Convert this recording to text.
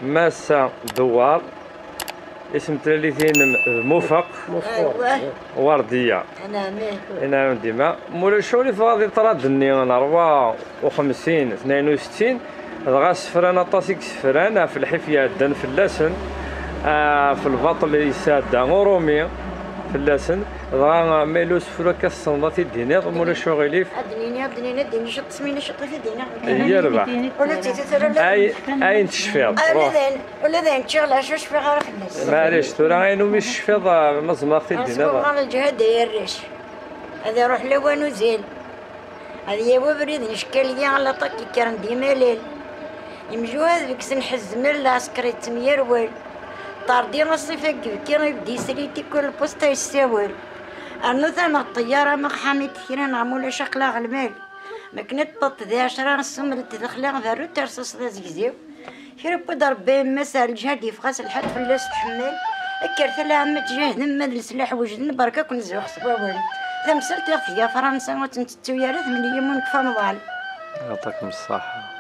ماسة دوار اسم ثلاثين موفق وردية. أنا ديما مولاي شغلي فغادي طردني أنا 54 62 دغا سفران أطاسيك سفران في الحفية دان في اللسن في البطل يساد غرومي في اللسن دغا ميلو سفرة كالصنضة الدينار مولاي شغلي أدنيني شط سمينة شط في الدينار هي ربع ولا تيتي أين تشفيض ولا ذين تشغل شو شفي غير في الناس معليش ترى عينو مش شفيض مزمار الدينار على الجهة دايرش هذا يروح لوان وزين هذا يا بريد نشكل لي على طاكي كرم ديما ليل يمجو هذيك سنحز من العسكري تميروال طاردي راسي كي يبدي سريتي كل بوسطة يساول أنو ثنا الطيارة ما حامي كثيرا نعمولها شقلة على المال ما كنت طط ذي 10 نصمر تدخلها ذا ترصص ذا زقزيو شرب ضرب بين مسار الجهاد يفخس الحد في اللاس تحمل أكرت لها عم تجاه ذم السلاح وجدن بركة كن زوخ صباول ثم سرت يا فرنسا وتنتو يا رث من يمون كفا نضال يعطيكم الصحة.